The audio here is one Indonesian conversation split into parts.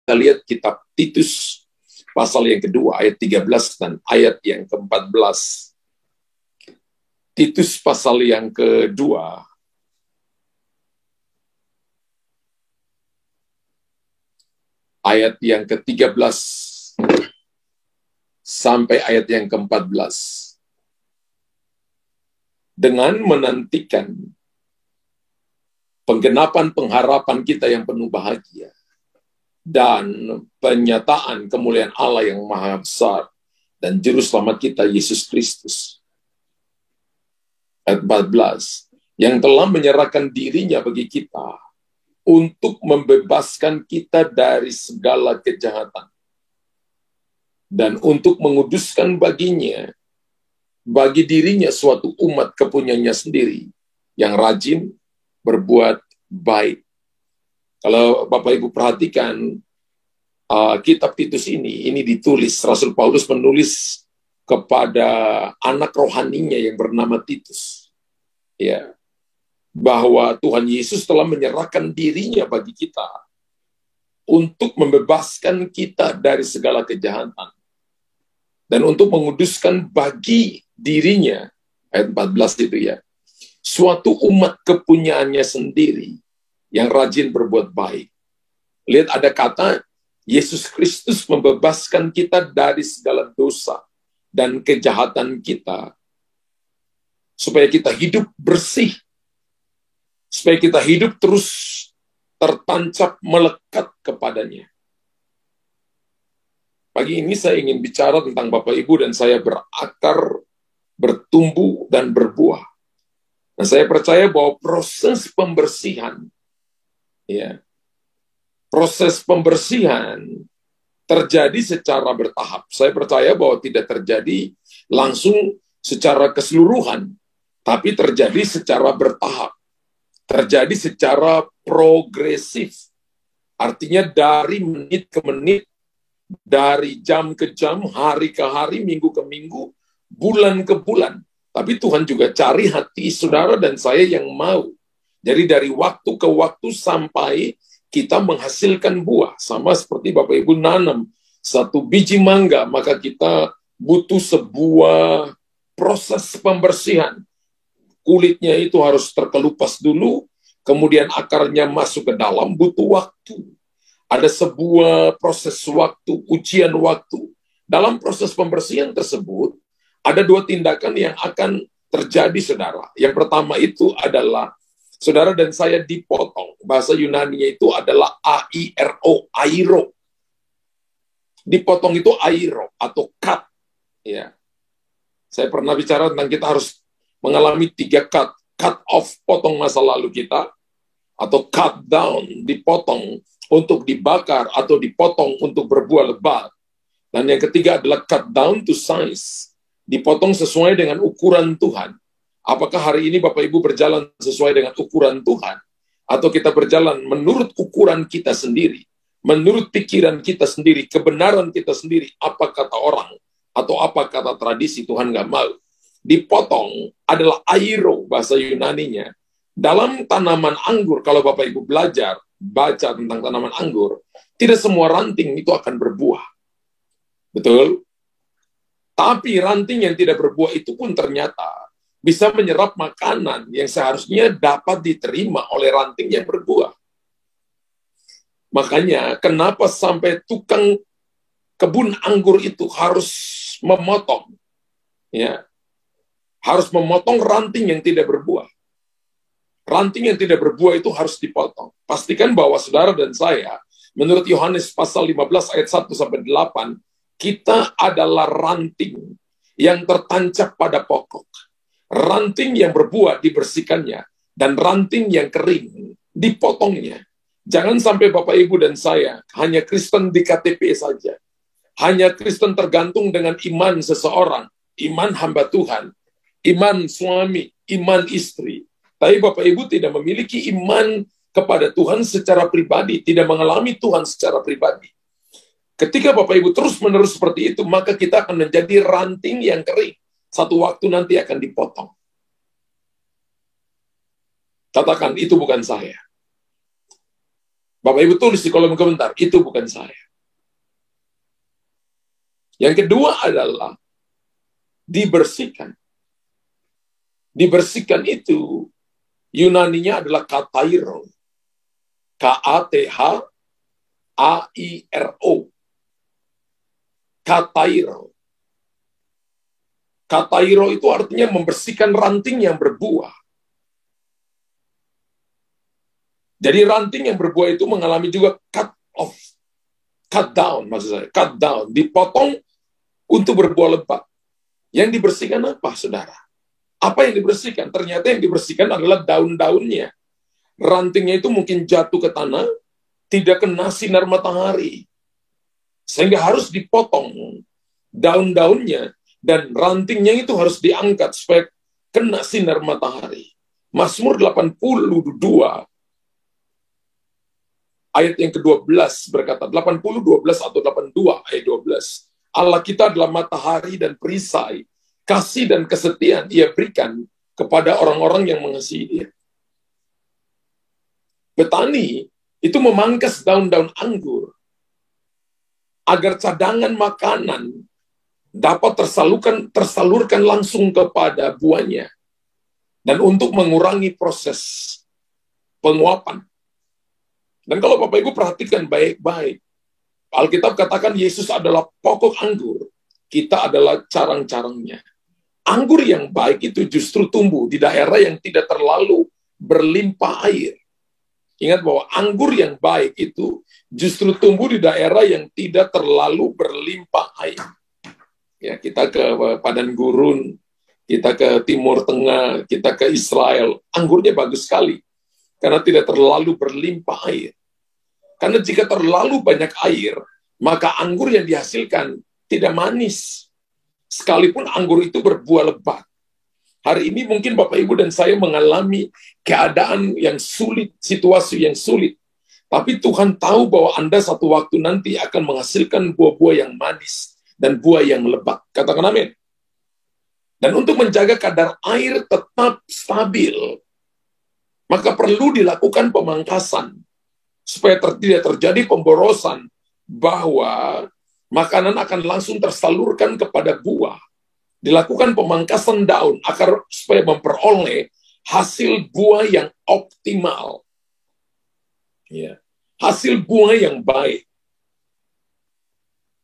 kita lihat kitab Titus pasal yang kedua, ayat 13 dan ayat yang ke-14. Titus pasal yang kedua, ayat yang ke-13 sampai ayat yang ke-14. Dengan menantikan penggenapan pengharapan kita yang penuh bahagia dan penyataan kemuliaan Allah yang maha besar dan juru selamat kita Yesus Kristus. Ayat 14, yang telah menyerahkan dirinya bagi kita untuk membebaskan kita dari segala kejahatan dan untuk menguduskan bagi dirinya suatu umat kepunyaannya sendiri yang rajin berbuat baik. Kalau Bapak Ibu perhatikan kitab Titus ini ditulis, Rasul Paulus menulis kepada anak rohaninya yang bernama Titus, ya, bahwa Tuhan Yesus telah menyerahkan dirinya bagi kita untuk membebaskan kita dari segala kejahatan dan untuk menguduskan bagi dirinya, ayat 14 itu ya, suatu umat kepunyaannya sendiri yang rajin berbuat baik. Lihat ada kata Yesus Kristus membebaskan kita dari segala dosa dan kejahatan kita, supaya kita hidup bersih, supaya kita hidup terus tertancap melekat kepadanya. Pagi ini saya ingin bicara tentang Bapak Ibu dan saya berakar, bertumbuh, dan berbuah. Nah, saya percaya bahwa proses pembersihan, ya, proses pembersihan terjadi secara bertahap. Saya percaya bahwa tidak terjadi langsung secara keseluruhan, tapi terjadi secara bertahap. Terjadi secara progresif. Artinya dari menit ke menit, dari jam ke jam, hari ke hari, minggu ke minggu, bulan ke bulan. Tapi Tuhan juga cari hati saudara dan saya yang mau. Jadi dari waktu ke waktu sampai kita menghasilkan buah. Sama seperti Bapak Ibu nanam satu biji mangga, maka kita butuh sebuah proses pembersihan. Kulitnya itu harus terkelupas dulu, kemudian akarnya masuk ke dalam, butuh waktu. Ada sebuah proses waktu, ujian waktu. Dalam proses pembersihan tersebut, ada dua tindakan yang akan terjadi, saudara. Yang pertama itu adalah saudara dan saya dipotong. Bahasa Yunani-nya itu adalah airo, airo. Dipotong itu airo atau cut. Ya. Saya pernah bicara tentang kita harus mengalami 3 cut. Cut off, potong masa lalu kita. Atau cut down, dipotong untuk dibakar atau dipotong untuk berbuah lebat. Dan yang ketiga adalah cut down to size. Dipotong sesuai dengan ukuran Tuhan. Apakah hari ini Bapak Ibu berjalan sesuai dengan ukuran Tuhan? Atau kita berjalan menurut ukuran kita sendiri? Menurut pikiran kita sendiri, kebenaran kita sendiri, apa kata orang? Atau apa kata tradisi, Tuhan nggak mau. Dipotong adalah airo, bahasa Yunaninya. Dalam tanaman anggur, kalau Bapak Ibu belajar, baca tentang tanaman anggur, tidak semua ranting itu akan berbuah. Betul? Tapi ranting yang tidak berbuah itu pun ternyata bisa menyerap makanan yang seharusnya dapat diterima oleh ranting yang berbuah. Makanya kenapa sampai tukang kebun anggur itu harus memotong, ya, harus memotong ranting yang tidak berbuah. Ranting yang tidak berbuah itu harus dipotong. Pastikan bahwa saudara dan saya, menurut Yohanes pasal 15 ayat 1-8, kita adalah ranting yang tertancap pada pokok. Ranting yang berbuah dibersihkannya, dan ranting yang kering dipotongnya. Jangan sampai Bapak Ibu dan saya hanya Kristen di KTP saja. Hanya Kristen tergantung dengan iman seseorang, iman hamba Tuhan, iman suami, iman istri. Tapi Bapak Ibu tidak memiliki iman kepada Tuhan secara pribadi, tidak mengalami Tuhan secara pribadi. Ketika Bapak Ibu terus-menerus seperti itu, maka kita akan menjadi ranting yang kering. Satu waktu nanti akan dipotong. Katakan, itu bukan saya. Bapak Ibu tulis di kolom komentar, itu bukan saya. Yang kedua adalah dibersihkan. Dibersihkan itu Yunaninya adalah katairo. K-A-T-H-A-I-R-O. Katairo. Katairo itu artinya membersihkan ranting yang berbuah. Jadi ranting yang berbuah itu mengalami juga cut off. Cut down, maksud saya. Cut down. Dipotong untuk berbuah lebat. Yang dibersihkan apa, saudara? Apa yang dibersihkan? Ternyata yang dibersihkan adalah daun-daunnya. Rantingnya itu mungkin jatuh ke tanah, tidak kena sinar matahari. Sehingga harus dipotong daun-daunnya, dan rantingnya itu harus diangkat supaya kena sinar matahari. Mazmur 82, ayat yang ke-12 berkata, 80, 12 atau 82, ayat 12. Allah kita adalah matahari dan perisai, kasih dan kesetiaan Ia berikan kepada orang-orang yang mengasihi Dia. Petani itu memangkas daun-daun anggur agar cadangan makanan dapat tersalurkan langsung kepada buahnya dan untuk mengurangi proses penguapan. Dan kalau Bapak Ibu perhatikan baik-baik, Alkitab katakan Yesus adalah pokok anggur, kita adalah carang-carangnya. Anggur yang baik itu justru tumbuh di daerah yang tidak terlalu berlimpah air. Ingat bahwa anggur yang baik itu justru tumbuh di daerah yang tidak terlalu berlimpah air. Ya, kita ke Padang Gurun, kita ke Timur Tengah, kita ke Israel, anggurnya bagus sekali karena tidak terlalu berlimpah air. Karena jika terlalu banyak air, maka anggur yang dihasilkan tidak manis. Sekalipun anggur itu berbuah lebat. Hari ini mungkin Bapak Ibu dan saya mengalami keadaan yang sulit, situasi yang sulit. Tapi Tuhan tahu bahwa Anda satu waktu nanti akan menghasilkan buah-buah yang manis dan buah yang lebat. Katakan amin. Dan untuk menjaga kadar air tetap stabil, maka perlu dilakukan pemangkasan supaya tidak terjadi pemborosan, bahwa makanan akan langsung tersalurkan kepada buah. Dilakukan pemangkasan daun agar supaya memperoleh hasil buah yang optimal. Ya, hasil buah yang baik.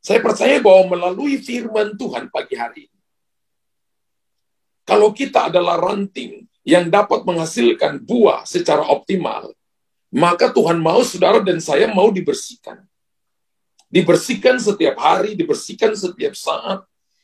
Saya percaya bahwa melalui firman Tuhan pagi hari ini, kalau kita adalah ranting yang dapat menghasilkan buah secara optimal, maka Tuhan mau saudara dan saya mau dibersihkan. Dibersihkan setiap hari, dibersihkan setiap saat.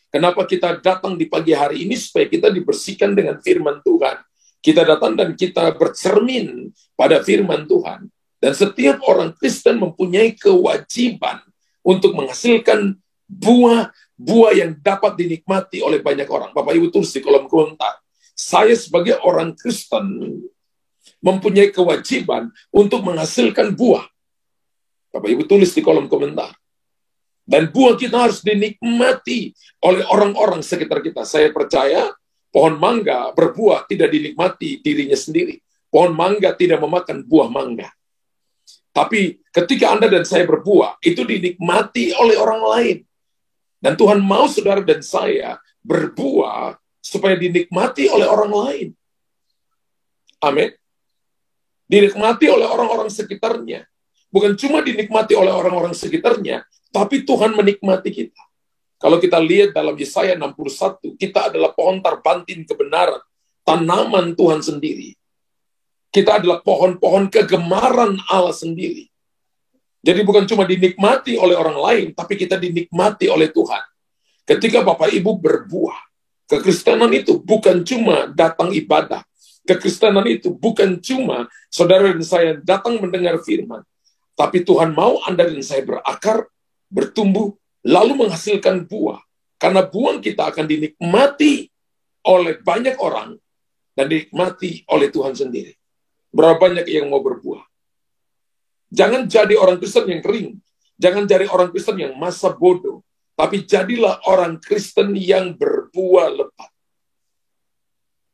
Kenapa kita datang di pagi hari ini? Supaya kita dibersihkan dengan firman Tuhan. Kita datang dan kita bercermin pada firman Tuhan. Dan setiap orang Kristen mempunyai kewajiban untuk menghasilkan buah yang dapat dinikmati oleh banyak orang. Bapak Ibu tulis di kolom komentar. Saya sebagai orang Kristen mempunyai kewajiban untuk menghasilkan buah. Bapak Ibu tulis di kolom komentar. Dan buah kita harus dinikmati oleh orang-orang sekitar kita. Saya percaya pohon mangga berbuah tidak dinikmati dirinya sendiri. Pohon mangga tidak memakan buah mangga. Tapi ketika Anda dan saya berbuah, itu dinikmati oleh orang lain. Dan Tuhan mau saudara dan saya berbuah supaya dinikmati oleh orang lain. Amin. Dinikmati oleh orang-orang sekitarnya. Bukan cuma dinikmati oleh orang-orang sekitarnya, tapi Tuhan menikmati kita. Kalau kita lihat dalam Yesaya 61, kita adalah pohon tarbantin kebenaran, tanaman Tuhan sendiri. Kita adalah pohon-pohon kegemaran Allah sendiri. Jadi bukan cuma dinikmati oleh orang lain, tapi kita dinikmati oleh Tuhan. Ketika Bapak Ibu berbuah, kekristenan itu bukan cuma datang ibadah. Kekristenan itu bukan cuma saudara dan saya datang mendengar firman. Tapi Tuhan mau Anda dan saya berakar, bertumbuh, lalu menghasilkan buah. Karena buah kita akan dinikmati oleh banyak orang dan dinikmati oleh Tuhan sendiri. Berapa banyak yang mau berbuah? Jangan jadi orang Kristen yang kering. Jangan jadi orang Kristen yang masa bodoh. Tapi jadilah orang Kristen yang berbuah lebat.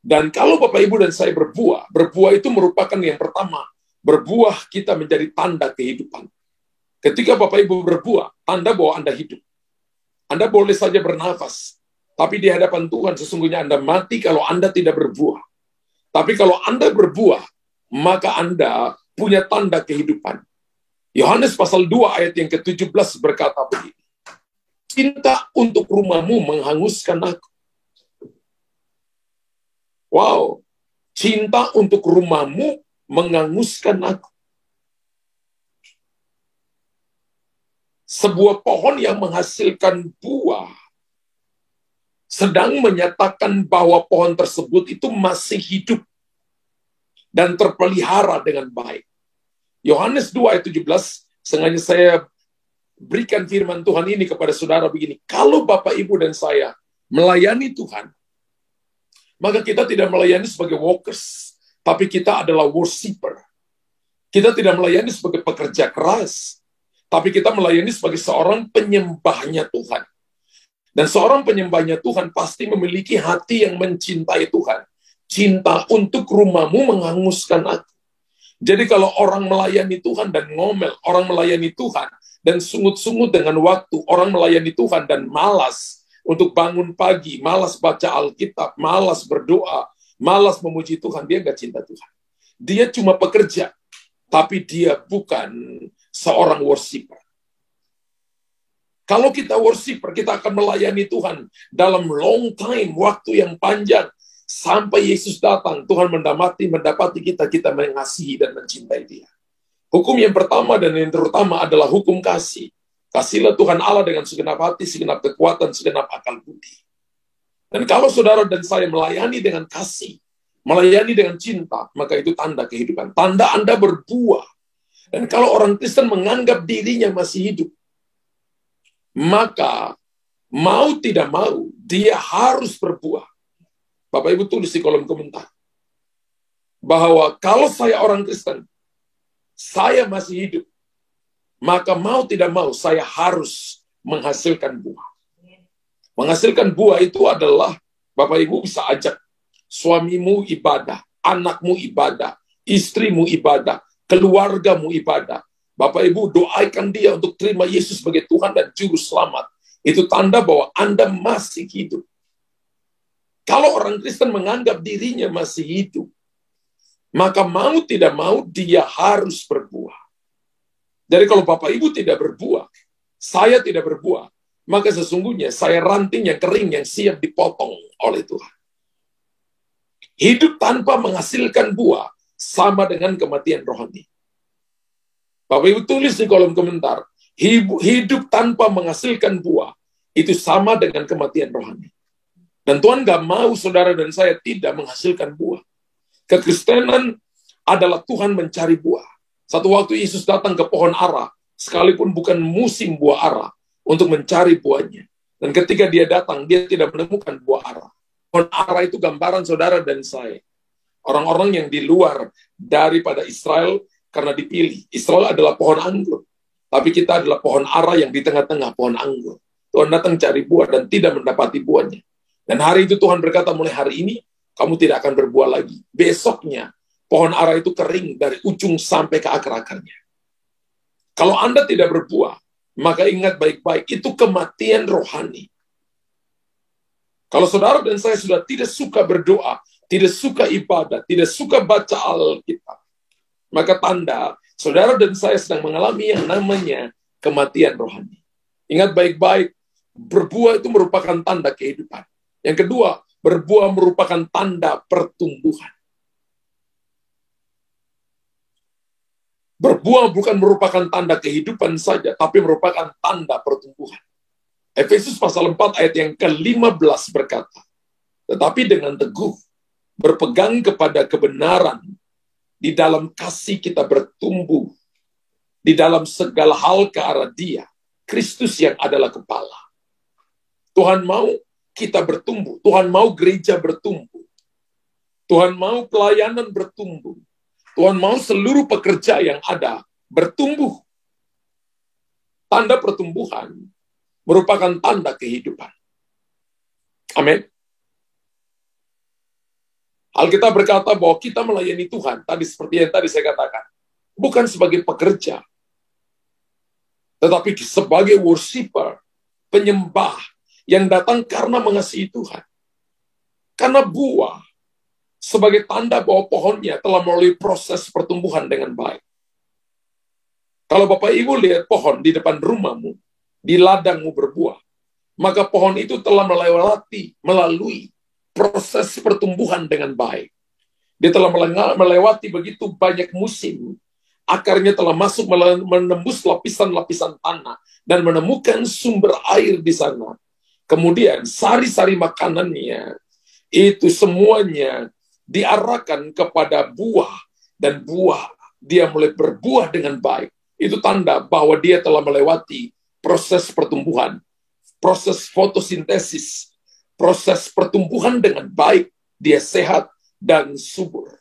Dan kalau Bapak Ibu dan saya berbuah itu merupakan yang pertama, Berbuah kita menjadi tanda kehidupan. Ketika Bapak Ibu berbuah, tanda bahwa Anda hidup. Anda boleh saja bernafas, tapi di hadapan Tuhan sesungguhnya Anda mati kalau Anda tidak berbuah. Tapi kalau Anda berbuah, maka Anda punya tanda kehidupan. Yohanes pasal 2 ayat yang ke-17 berkata begini, cinta untuk rumahmu menghanguskan aku. Wow, cinta untuk rumahmu menghanguskan aku. Sebuah pohon yang menghasilkan buah sedang menyatakan bahwa pohon tersebut itu masih hidup dan terpelihara dengan baik. Yohanes 2 ayat 17, sengaja saya berikan firman Tuhan ini kepada saudara begini, kalau Bapak, Ibu, dan saya melayani Tuhan, maka kita tidak melayani sebagai workers, tapi kita adalah worshiper. Kita tidak melayani sebagai pekerja keras, tapi kita melayani sebagai seorang penyembahnya Tuhan. Dan seorang penyembahnya Tuhan pasti memiliki hati yang mencintai Tuhan. Cinta untuk rumahmu menghanguskan aku. Jadi kalau orang melayani Tuhan dan ngomel, orang melayani Tuhan dan sungut-sungut dengan waktu, orang melayani Tuhan dan malas untuk bangun pagi, malas baca Alkitab, malas berdoa, malas memuji Tuhan, dia nggak cinta Tuhan. Dia cuma pekerja, tapi dia bukan seorang worshiper. Kalau kita worshiper, kita akan melayani Tuhan dalam long time, waktu yang panjang, sampai Yesus datang, Tuhan mendapati kita mengasihi dan mencintai Dia. Hukum yang pertama dan yang terutama adalah hukum kasih. Kasihlah Tuhan Allah dengan segenap hati, segenap kekuatan, segenap akal budi. Dan kalau saudara dan saya melayani dengan kasih, melayani dengan cinta, maka itu tanda kehidupan. Tanda Anda berbuah. Dan kalau orang Kristen menganggap dirinya masih hidup, maka mau tidak mau, dia harus berbuah. Bapak Ibu tulis di kolom komentar bahwa kalau saya orang Kristen, saya masih hidup, maka mau tidak mau saya harus menghasilkan buah. Menghasilkan buah itu adalah, Bapak Ibu bisa ajak suamimu ibadah, anakmu ibadah, istrimu ibadah, keluargamu ibadah. Bapak Ibu doakan dia untuk terima Yesus sebagai Tuhan dan Juru Selamat. Itu tanda bahwa Anda masih hidup. Kalau orang Kristen menganggap dirinya masih hidup, maka mau tidak mau dia harus berbuah. Jadi kalau Bapak Ibu tidak berbuah, saya tidak berbuah, maka sesungguhnya saya ranting yang kering yang siap dipotong oleh Tuhan. Hidup tanpa menghasilkan buah sama dengan kematian rohani. Bapak Ibu tulis di kolom komentar, hidup tanpa menghasilkan buah itu sama dengan kematian rohani. Dan Tuhan gak mau saudara dan saya tidak menghasilkan buah. Kekristenan adalah Tuhan mencari buah. Satu waktu Yesus datang ke pohon ara, sekalipun bukan musim buah ara, untuk mencari buahnya. Dan ketika dia datang, dia tidak menemukan buah ara. Pohon ara itu gambaran saudara dan saya. Orang-orang yang di luar daripada Israel karena dipilih. Israel adalah pohon anggur. Tapi kita adalah pohon ara yang di tengah-tengah pohon anggur. Tuhan datang cari buah dan tidak mendapati buahnya. Dan hari itu Tuhan berkata, mulai hari ini, kamu tidak akan berbuah lagi. Besoknya, pohon ara itu kering dari ujung sampai ke akar-akarnya. Kalau Anda tidak berbuah, maka ingat baik-baik, itu kematian rohani. Kalau saudara dan saya sudah tidak suka berdoa, tidak suka ibadah, tidak suka baca Alkitab, maka tanda saudara dan saya sedang mengalami yang namanya kematian rohani. Ingat baik-baik, berbuah itu merupakan tanda kehidupan. Yang kedua, berbuah merupakan tanda pertumbuhan. Berbuah bukan merupakan tanda kehidupan saja, tapi merupakan tanda pertumbuhan. Efesus pasal 4 ayat yang ke-15 berkata, tetapi dengan teguh, berpegang kepada kebenaran, di dalam kasih kita bertumbuh, di dalam segala hal ke arah Dia, Kristus yang adalah kepala. Tuhan mau kita bertumbuh. Tuhan mau gereja bertumbuh. Tuhan mau pelayanan bertumbuh. Tuhan mau seluruh pekerja yang ada bertumbuh. Tanda pertumbuhan merupakan tanda kehidupan. Amin. Alkitab berkata bahwa kita melayani Tuhan. Tadi seperti yang tadi saya katakan. bukan sebagai pekerja, tetapi sebagai worshiper, penyembah yang datang karena mengasihi Tuhan. Karena buah sebagai tanda bahwa pohonnya telah melalui proses pertumbuhan dengan baik. Kalau Bapak Ibu lihat pohon di depan rumahmu, di ladangmu berbuah, maka pohon itu telah melalui proses pertumbuhan dengan baik. Dia telah melewati begitu banyak musim, akarnya telah masuk menembus lapisan-lapisan tanah dan menemukan sumber air di sana. Kemudian sari-sari makanannya itu semuanya diarahkan kepada buah, dan buah dia mulai berbuah dengan baik. Itu tanda bahwa dia telah melewati proses pertumbuhan, proses fotosintesis, proses pertumbuhan dengan baik, dia sehat dan subur.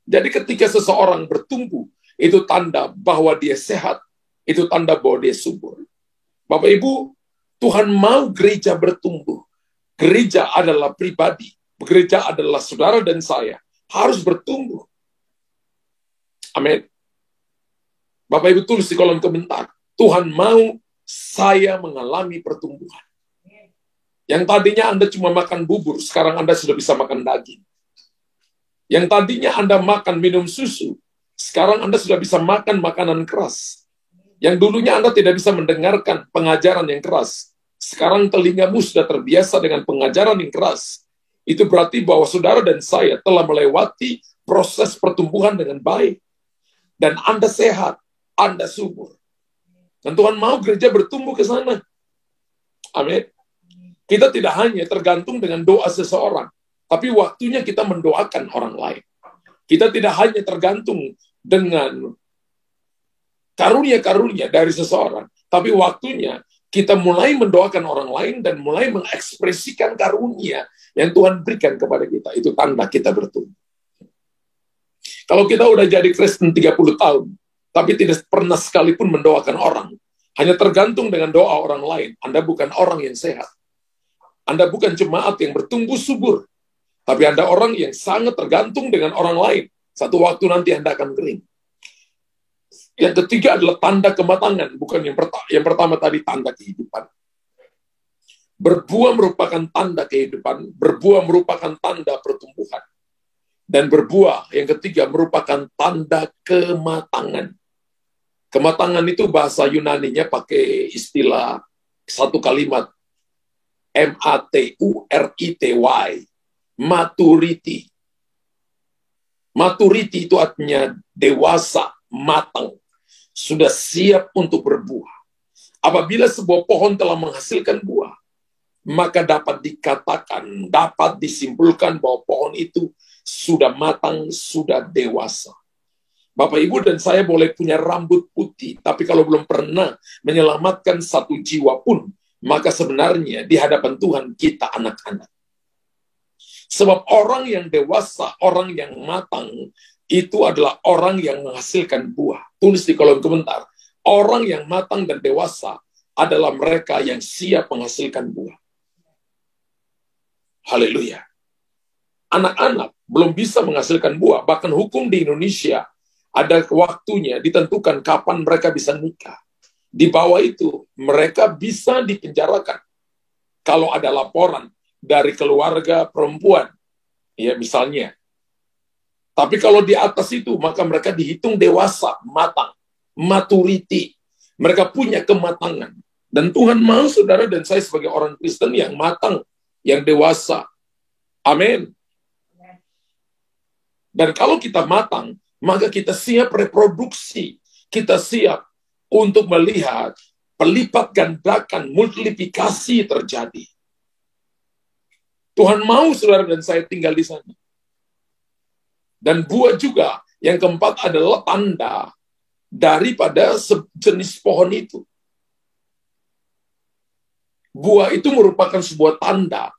Jadi ketika seseorang bertumbuh, itu tanda bahwa dia sehat, itu tanda bahwa dia subur. Bapak Ibu, Tuhan mau gereja bertumbuh. Gereja adalah pribadi, gereja adalah saudara dan saya, harus bertumbuh. Amin. Bapak Ibu tulis di kolom komentar, Tuhan mau saya mengalami pertumbuhan. Yang tadinya Anda cuma makan bubur, sekarang Anda sudah bisa makan daging. Yang tadinya Anda makan minum susu, sekarang Anda sudah bisa makan makanan keras. Yang dulunya Anda tidak bisa mendengarkan pengajaran yang keras, sekarang telingamu sudah terbiasa dengan pengajaran yang keras. Itu berarti bahwa saudara dan saya telah melewati proses pertumbuhan dengan baik. Dan Anda sehat, Anda subur. Dan Tuhan mau gereja bertumbuh ke sana. Amin. Kita tidak hanya tergantung dengan doa seseorang, tapi waktunya kita mendoakan orang lain. Kita tidak hanya tergantung dengan karunia-karunia dari seseorang, tapi waktunya kita mulai mendoakan orang lain dan mulai mengekspresikan karunia yang Tuhan berikan kepada kita. Itu tanda kita bertumbuh. Kalau kita udah jadi Kristen 30 tahun, tapi tidak pernah sekalipun mendoakan orang, hanya tergantung dengan doa orang lain, Anda bukan orang yang sehat. Anda bukan jemaat yang bertumbuh subur, tapi Anda orang yang sangat tergantung dengan orang lain. Satu waktu nanti Anda akan kering. Yang ketiga adalah tanda kematangan, bukan yang pertama tadi tanda kehidupan. Berbuah merupakan tanda kehidupan, berbuah merupakan tanda pertumbuhan. Dan berbuah, yang ketiga, merupakan tanda kematangan. Kematangan itu bahasa Yunaninya pakai istilah satu kalimat, M-A-T-U-R-I-T-Y, maturity. Maturity itu artinya dewasa, matang, sudah siap untuk berbuah. Apabila sebuah pohon telah menghasilkan buah, maka dapat dikatakan, dapat disimpulkan bahwa pohon itu sudah matang, sudah dewasa. Bapak, Ibu, dan saya boleh punya rambut putih, tapi kalau belum pernah menyelamatkan satu jiwa pun, maka sebenarnya di hadapan Tuhan kita anak-anak. Sebab orang yang dewasa, orang yang matang, itu adalah orang yang menghasilkan buah. Tulis di kolom komentar, orang yang matang dan dewasa adalah mereka yang siap menghasilkan buah. Haleluya. Anak-anak belum bisa menghasilkan buah. Bahkan hukum di Indonesia ada waktunya ditentukan kapan mereka bisa nikah. Di bawah itu mereka bisa dipenjarakan kalau ada laporan dari keluarga perempuan, ya misalnya. Tapi kalau di atas itu maka mereka dihitung dewasa, matang, maturity. Mereka punya kematangan. Dan Tuhan mau saudara dan saya sebagai orang Kristen yang matang, yang dewasa. Amin. Dan kalau kita matang, maka kita siap reproduksi. Kita siap untuk melihat pelipat gandakan, multiplikasi terjadi. Tuhan mau saudara dan saya tinggal di sana. Dan buah juga, yang keempat adalah tanda daripada jenis pohon itu. Buah itu merupakan sebuah tanda.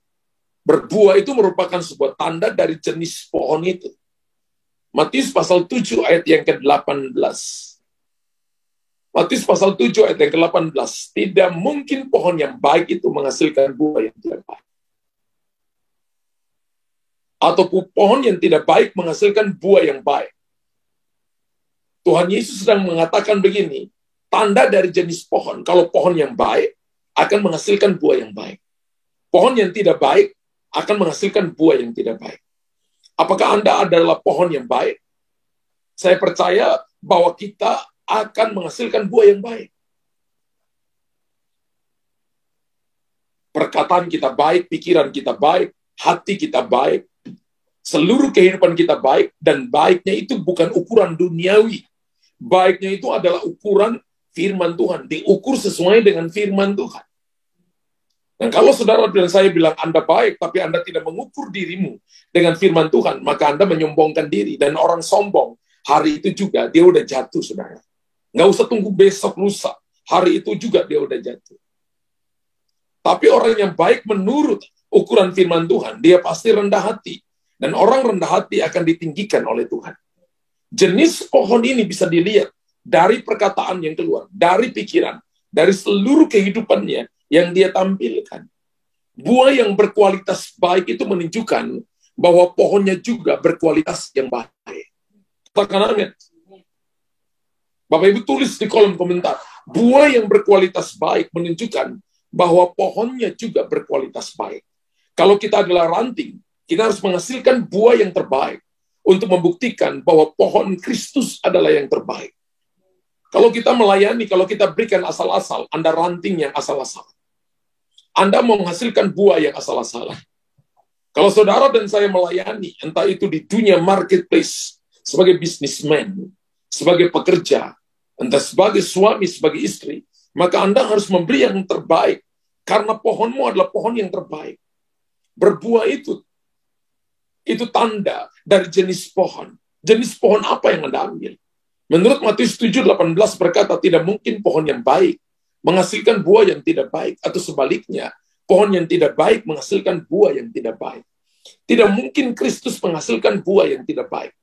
Berbuah itu merupakan sebuah tanda dari jenis pohon itu. Matius pasal 7 ayat yang ke-18. Matius pasal 7 ayat yang ke-18. Tidak mungkin pohon yang baik itu menghasilkan buah yang tidak baik. Atau pohon yang tidak baik menghasilkan buah yang baik. Tuhan Yesus sedang mengatakan begini, tanda dari jenis pohon, kalau pohon yang baik akan menghasilkan buah yang baik. Pohon yang tidak baik akan menghasilkan buah yang tidak baik. Apakah Anda adalah pohon yang baik? Saya percaya bahwa kita akan menghasilkan buah yang baik. Perkataan kita baik, pikiran kita baik, hati kita baik, seluruh kehidupan kita baik, dan baiknya itu bukan ukuran duniawi. Baiknya itu adalah ukuran firman Tuhan, diukur sesuai dengan firman Tuhan. Dan kalau saudara dan saya bilang Anda baik, tapi Anda tidak mengukur dirimu dengan firman Tuhan, maka Anda menyombongkan diri. Dan orang sombong, hari itu juga dia udah jatuh, saudara. Nggak usah tunggu besok, lusa. Hari itu juga dia udah jatuh. Tapi orang yang baik menurut ukuran firman Tuhan, dia pasti rendah hati. Dan orang rendah hati akan ditinggikan oleh Tuhan. Jenis pohon ini bisa dilihat dari perkataan yang keluar, dari pikiran, dari seluruh kehidupannya yang dia tampilkan. Buah yang berkualitas baik itu menunjukkan bahwa pohonnya juga berkualitas yang baik. Katakan amin. Bapak Ibu tulis di kolom komentar, buah yang berkualitas baik menunjukkan bahwa pohonnya juga berkualitas baik. Kalau kita adalah ranting, kita harus menghasilkan buah yang terbaik untuk membuktikan bahwa pohon Kristus adalah yang terbaik. Kalau kita melayani, kalau kita berikan asal-asal, Anda ranting yang asal-asal. Anda mau menghasilkan buah yang asal-asalan. Kalau saudara dan saya melayani, entah itu di dunia marketplace, sebagai businessman, sebagai pekerja, entah sebagai suami, sebagai istri, maka Anda harus memberi yang terbaik, karena pohonmu adalah pohon yang terbaik. Berbuah itu tanda dari jenis pohon. Jenis pohon apa yang Anda ambil? Menurut Matius 7:18 berkata, tidak mungkin pohon yang baik menghasilkan buah yang tidak baik, atau sebaliknya, pohon yang tidak baik menghasilkan buah yang tidak baik. Tidak mungkin Kristus menghasilkan buah yang tidak baik.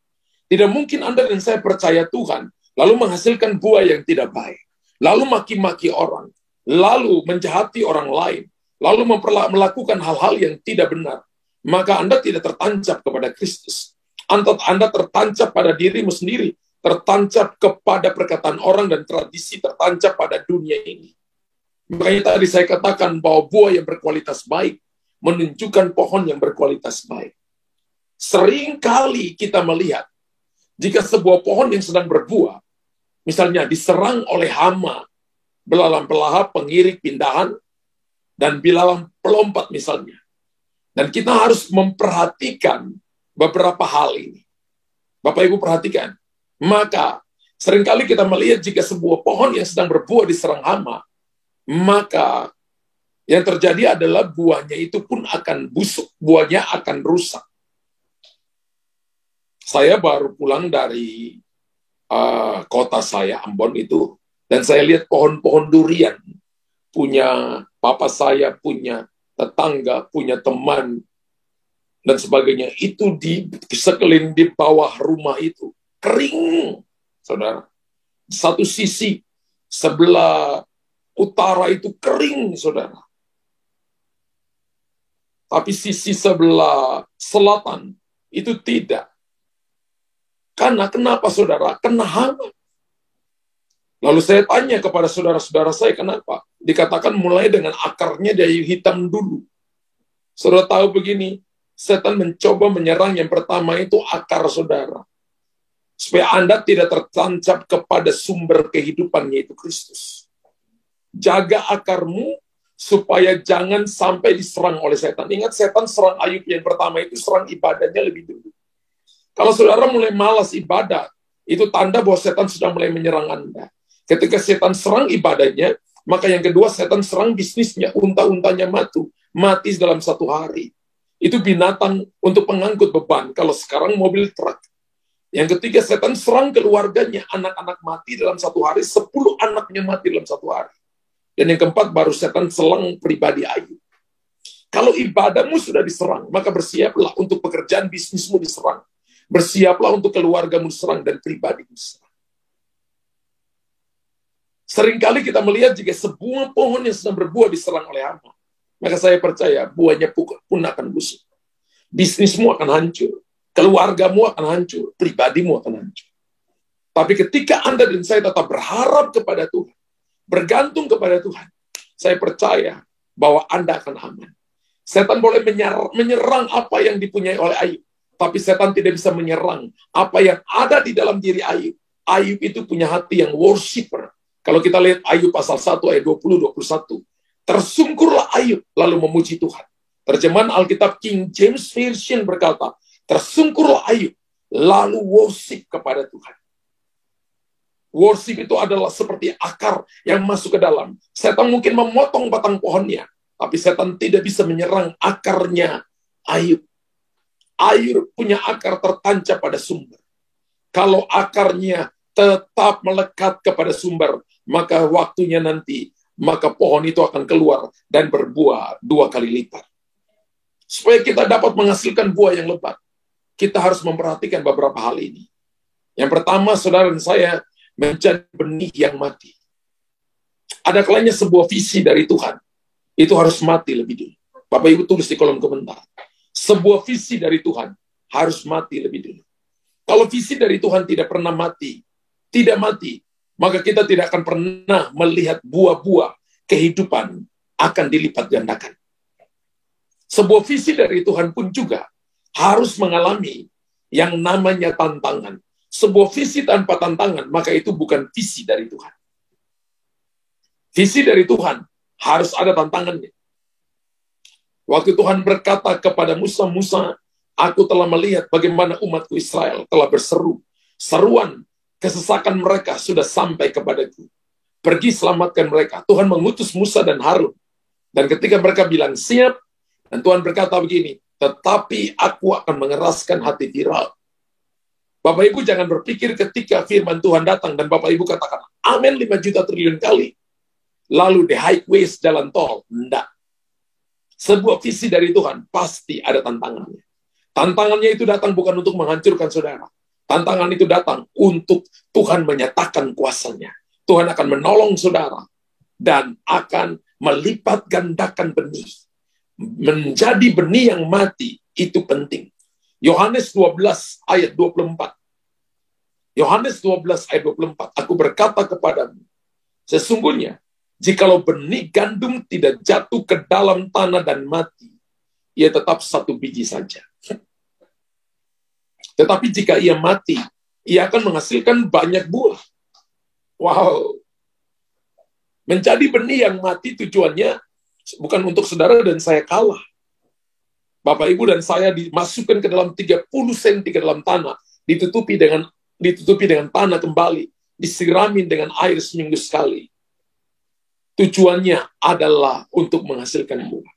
Tidak mungkin Anda dan saya percaya Tuhan, lalu menghasilkan buah yang tidak baik, lalu maki-maki orang, lalu menjahati orang lain, lalu melakukan hal-hal yang tidak benar. Maka Anda tidak tertancap kepada Kristus. Anda tertancap pada dirimu sendiri, tertancap kepada perkataan orang dan tradisi, tertancap pada dunia ini. Makanya tadi saya katakan bahwa buah yang berkualitas baik menunjukkan pohon yang berkualitas baik. Seringkali kita melihat jika sebuah pohon yang sedang berbuah, misalnya diserang oleh hama, belalang pelahap, pengirik, pindahan, dan bilalang pelompat misalnya. Dan kita harus memperhatikan beberapa hal ini. Bapak Ibu perhatikan. Maka seringkali kita melihat jika sebuah pohon yang sedang berbuah diserang hama, maka yang terjadi adalah buahnya itu pun akan busuk, buahnya akan rusak. Saya baru pulang dari kota saya, Ambon itu, dan saya lihat pohon-pohon durian. Punya papa saya, punya tetangga, punya teman, dan sebagainya. Itu di sekeliling di bawah rumah itu. Kering, saudara. Satu sisi sebelah utara itu kering, saudara. Tapi sisi sebelah selatan itu tidak. Karena kenapa, saudara? Kena hama. Lalu saya tanya kepada saudara-saudara saya, kenapa? Dikatakan mulai dengan akarnya dari hitam dulu. Saudara tahu begini, setan mencoba menyerang yang pertama itu akar saudara. Supaya Anda tidak tertancap kepada sumber kehidupan, yaitu Kristus. Jaga akarmu supaya jangan sampai diserang oleh setan. Ingat, setan serang Ayub yang pertama itu serang ibadahnya lebih dulu. Kalau saudara mulai malas ibadah, itu tanda bahwa setan sudah mulai menyerang Anda. Ketika setan serang ibadahnya, maka yang kedua setan serang bisnisnya, unta-untanya mati dalam satu hari. Itu binatang untuk pengangkut beban. Kalau sekarang mobil truk. Yang ketiga, setan serang keluarganya, anak-anak mati dalam satu hari, 10 anaknya mati dalam satu hari. Dan yang keempat, baru setan selang pribadi Ayub. Kalau ibadahmu sudah diserang, maka bersiaplah untuk pekerjaan bisnismu diserang. Bersiaplah untuk keluargamu diserang dan pribadimu diserang. Seringkali kita melihat jika sebuah pohon yang sedang berbuah diserang oleh hama, maka saya percaya buahnya pun akan busuk. Bisnismu akan hancur. Keluargamu akan hancur, pribadimu akan hancur. Tapi ketika Anda dan saya tetap berharap kepada Tuhan, bergantung kepada Tuhan, saya percaya bahwa Anda akan aman. Setan boleh menyerang apa yang dipunyai oleh Ayub, tapi setan tidak bisa menyerang apa yang ada di dalam diri Ayub. Ayub itu punya hati yang worshiper. Kalau kita lihat Ayub pasal 1 ayat 20-21, tersungkurlah Ayub lalu memuji Tuhan. Terjemahan Alkitab King James Version berkata, tersungkurlah Ayub lalu worship kepada Tuhan. Worship itu adalah seperti akar yang masuk ke dalam. Setan mungkin memotong batang pohonnya, tapi setan tidak bisa menyerang akarnya Ayub. Ayub punya akar tertancap pada sumber. Kalau akarnya tetap melekat kepada sumber, maka waktunya nanti, maka pohon itu akan keluar dan berbuah 2 kali lipat. Supaya kita dapat menghasilkan buah yang lebat, kita harus memperhatikan beberapa hal ini. Yang pertama, saudara dan saya menjadi benih yang mati. Ada kalanya sebuah visi dari Tuhan, itu harus mati lebih dulu. Bapak Ibu tulis di kolom komentar. Sebuah visi dari Tuhan harus mati lebih dulu. Kalau visi dari Tuhan tidak pernah mati, tidak mati, maka kita tidak akan pernah melihat buah-buah kehidupan akan dilipat gandakan. Sebuah visi dari Tuhan pun juga harus mengalami yang namanya tantangan. Sebuah visi tanpa tantangan, maka itu bukan visi dari Tuhan. Visi dari Tuhan harus ada tantangannya. Waktu Tuhan berkata kepada Musa, Musa, aku telah melihat bagaimana umatku Israel telah berseru. Seruan kesesakan mereka sudah sampai kepadaku. Pergi selamatkan mereka. Tuhan mengutus Musa dan Harun. Dan ketika mereka bilang siap, dan Tuhan berkata begini, tetapi aku akan mengeraskan hati Firaun. Bapak Ibu jangan berpikir ketika firman Tuhan datang dan Bapak Ibu katakan, amin 5 juta triliun kali. Lalu di highways jalan tol. Enggak. Sebuah visi dari Tuhan pasti ada tantangannya. Tantangannya itu datang bukan untuk menghancurkan saudara. Tantangan itu datang untuk Tuhan menyatakan kuasanya. Tuhan akan menolong saudara dan akan melipat gandakan benih. Menjadi benih yang mati itu penting. Yohanes 12 ayat 24. Yohanes 12 ayat 24. Aku berkata kepadamu, sesungguhnya, jikalau benih gandum tidak jatuh ke dalam tanah dan mati, ia tetap 1 biji saja. Tetapi jika ia mati, ia akan menghasilkan banyak buah. Wow. Menjadi benih yang mati tujuannya bukan untuk saudara dan saya kalah. Bapak Ibu dan saya dimasukkan ke dalam 30 cm ke dalam tanah, ditutupi dengan tanah kembali, disiramin dengan air seminggu sekali. Tujuannya adalah untuk menghasilkan buah.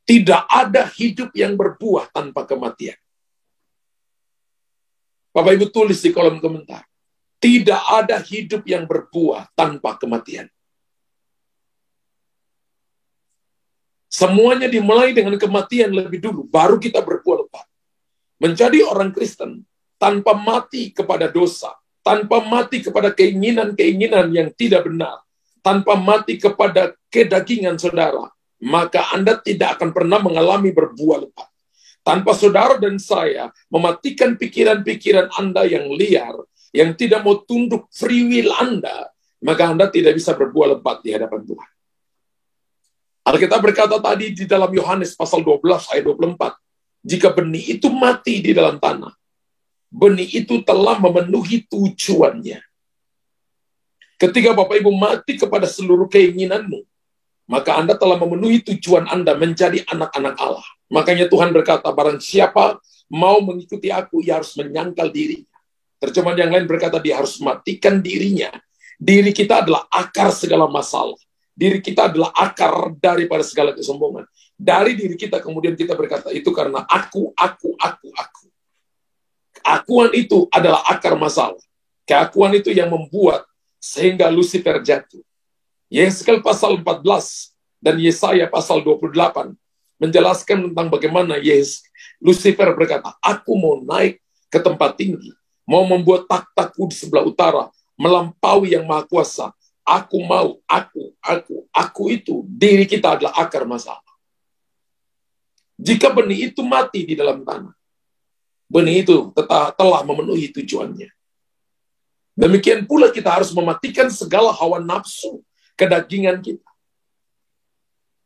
Tidak ada hidup yang berbuah tanpa kematian. Bapak Ibu tulis di kolom komentar. Tidak ada hidup yang berbuah tanpa kematian. Semuanya dimulai dengan kematian lebih dulu, baru kita berbuah lebat. Menjadi orang Kristen tanpa mati kepada dosa, tanpa mati kepada keinginan-keinginan yang tidak benar, tanpa mati kepada kedagingan saudara, maka Anda tidak akan pernah mengalami berbuah lebat. Tanpa saudara dan saya mematikan pikiran-pikiran Anda yang liar, yang tidak mau tunduk free will Anda, maka Anda tidak bisa berbuah lebat di hadapan Tuhan. Alkitab berkata tadi di dalam Yohanes pasal 12 ayat 24, jika benih itu mati di dalam tanah, benih itu telah memenuhi tujuannya. Ketika Bapak Ibu mati kepada seluruh keinginanmu, maka Anda telah memenuhi tujuan Anda menjadi anak-anak Allah. Makanya Tuhan berkata, barang siapa mau mengikuti aku, ia harus menyangkal dirinya. Terjemahan yang lain berkata, dia harus matikan dirinya. Diri kita adalah akar segala masalah. Diri kita adalah akar daripada segala kesombongan. Dari diri kita kemudian kita berkata, itu karena aku. Keakuan itu adalah akar masalah. Keakuan itu yang membuat sehingga Lucifer jatuh. Yesaya pasal 14 dan Yesaya pasal 28 menjelaskan tentang bagaimana Lucifer berkata, aku mau naik ke tempat tinggi, mau membuat takhtaku di sebelah utara, melampaui yang maha kuasa. Aku mau, aku itu, diri kita adalah akar masalah. Jika benih itu mati di dalam tanah, benih itu telah memenuhi tujuannya. Demikian pula kita harus mematikan segala hawa nafsu kedagingan kita.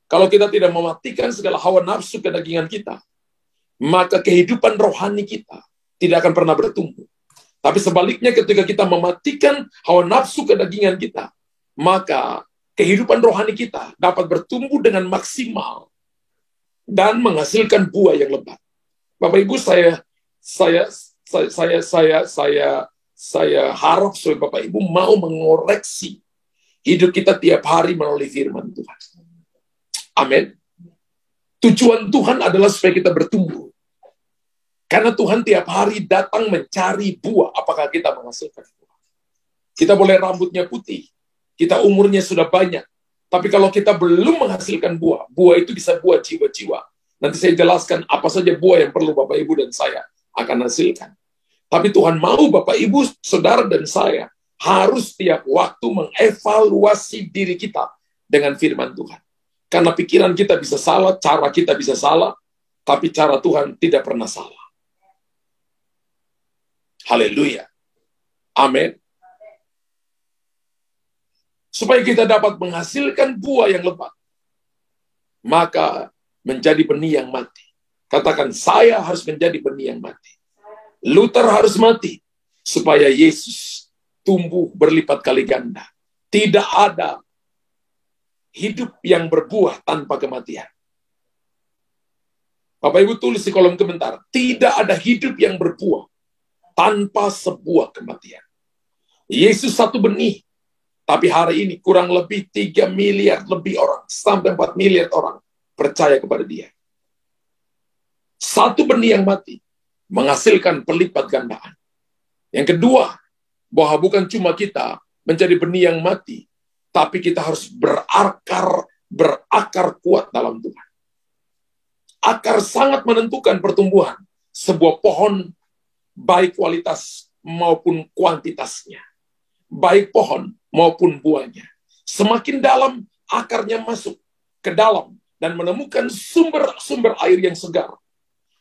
Kalau kita tidak mematikan segala hawa nafsu kedagingan kita, maka kehidupan rohani kita tidak akan pernah bertumbuh. Tapi sebaliknya ketika kita mematikan hawa nafsu kedagingan kita, maka kehidupan rohani kita dapat bertumbuh dengan maksimal dan menghasilkan buah yang lebat. Bapak Ibu, saya harap supaya Bapak Ibu mau mengoreksi hidup kita tiap hari melalui firman Tuhan. Amin. Tujuan Tuhan adalah supaya kita bertumbuh. Karena Tuhan tiap hari datang mencari buah. Apakah kita menghasilkan buah? Kita boleh rambutnya putih, kita umurnya sudah banyak, tapi kalau kita belum menghasilkan buah, buah itu bisa buah jiwa-jiwa. Nanti saya jelaskan apa saja buah yang perlu Bapak Ibu dan saya akan hasilkan. Tapi Tuhan mau Bapak Ibu, saudara dan saya harus tiap waktu mengevaluasi diri kita dengan firman Tuhan. Karena pikiran kita bisa salah, cara kita bisa salah, tapi cara Tuhan tidak pernah salah. Haleluya. Amin. Supaya kita dapat menghasilkan buah yang lebat, maka menjadi benih yang mati. Katakan, saya harus menjadi benih yang mati. Luther harus mati, supaya Yesus tumbuh berlipat kali ganda. Tidak ada hidup yang berbuah tanpa kematian. Bapak Ibu tulis di kolom komentar, tidak ada hidup yang berbuah tanpa sebuah kematian. Yesus satu benih, tapi hari ini kurang lebih 3 miliar lebih orang, sampai 4 miliar orang percaya kepada dia. Satu benih yang mati menghasilkan pelipat gandaan. Yang kedua, bahwa bukan cuma kita menjadi benih yang mati, tapi kita harus berakar kuat dalam Tuhan. Akar sangat menentukan pertumbuhan sebuah pohon, baik kualitas maupun kuantitasnya. Baik pohon maupun buahnya. Semakin dalam akarnya masuk ke dalam dan menemukan sumber-sumber air yang segar,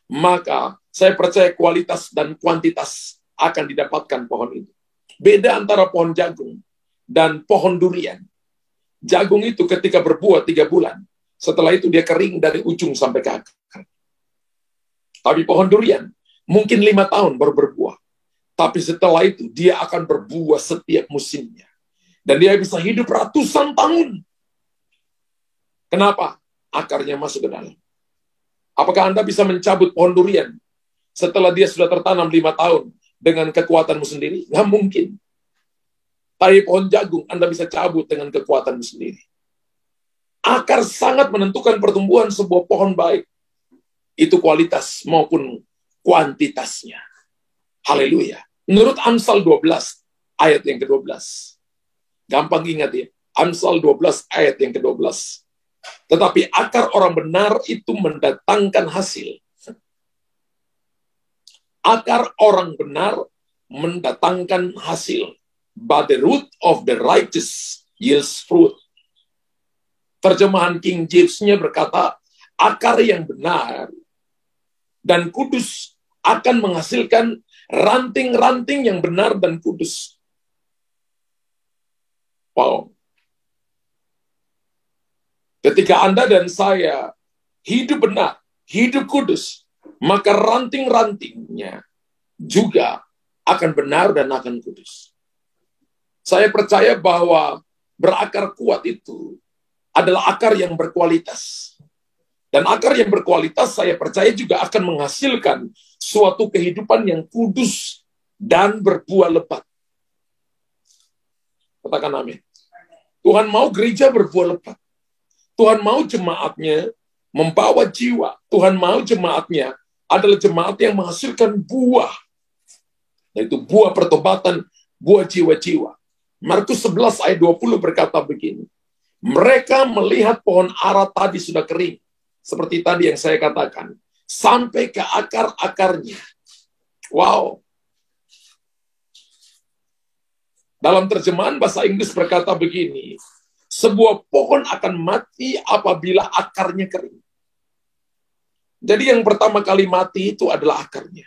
maka saya percaya kualitas dan kuantitas akan didapatkan pohon itu. Beda antara pohon jagung dan pohon durian. Jagung itu ketika berbuah 3 bulan, setelah itu dia kering dari ujung sampai ke akar. Tapi pohon durian mungkin 5 tahun baru berbuah. Tapi setelah itu dia akan berbuah setiap musimnya. Dan dia bisa hidup ratusan tahun. Kenapa? Akarnya masuk ke dalam. Apakah Anda bisa mencabut pohon durian setelah dia sudah tertanam 5 tahun dengan kekuatanmu sendiri? Nggak mungkin. Tapi pohon jagung Anda bisa cabut dengan kekuatanmu sendiri. Akar sangat menentukan pertumbuhan sebuah pohon baik. Itu kualitas maupun kuantitasnya. Haleluya. Menurut Amsal 12 ayat yang ke-12. Gampang ingat ya. Amsal 12 ayat yang ke-12. Tetapi akar orang benar itu mendatangkan hasil. Akar orang benar mendatangkan hasil. But the root of the righteous yields fruit. Terjemahan King James-nya berkata, akar yang benar dan kudus akan menghasilkan ranting-ranting yang benar dan kudus. Wow. Ketika Anda dan saya hidup benar, hidup kudus, maka ranting-rantingnya juga akan benar dan akan kudus. Saya percaya bahwa berakar kuat itu adalah akar yang berkualitas. Dan akar yang berkualitas saya percaya juga akan menghasilkan suatu kehidupan yang kudus dan berbuah lebat. Katakan amin. Tuhan mau gereja berbuah lebat. Tuhan mau jemaatnya membawa jiwa. Tuhan mau jemaatnya adalah jemaat yang menghasilkan buah. Yaitu buah pertobatan, buah jiwa-jiwa. Markus 11 ayat 20 berkata begini. Mereka melihat pohon ara tadi sudah kering. Seperti tadi yang saya katakan. Sampai ke akar-akarnya. Wow. Dalam terjemahan bahasa Inggris berkata begini. Sebuah pohon akan mati apabila akarnya kering. Jadi yang pertama kali mati itu adalah akarnya.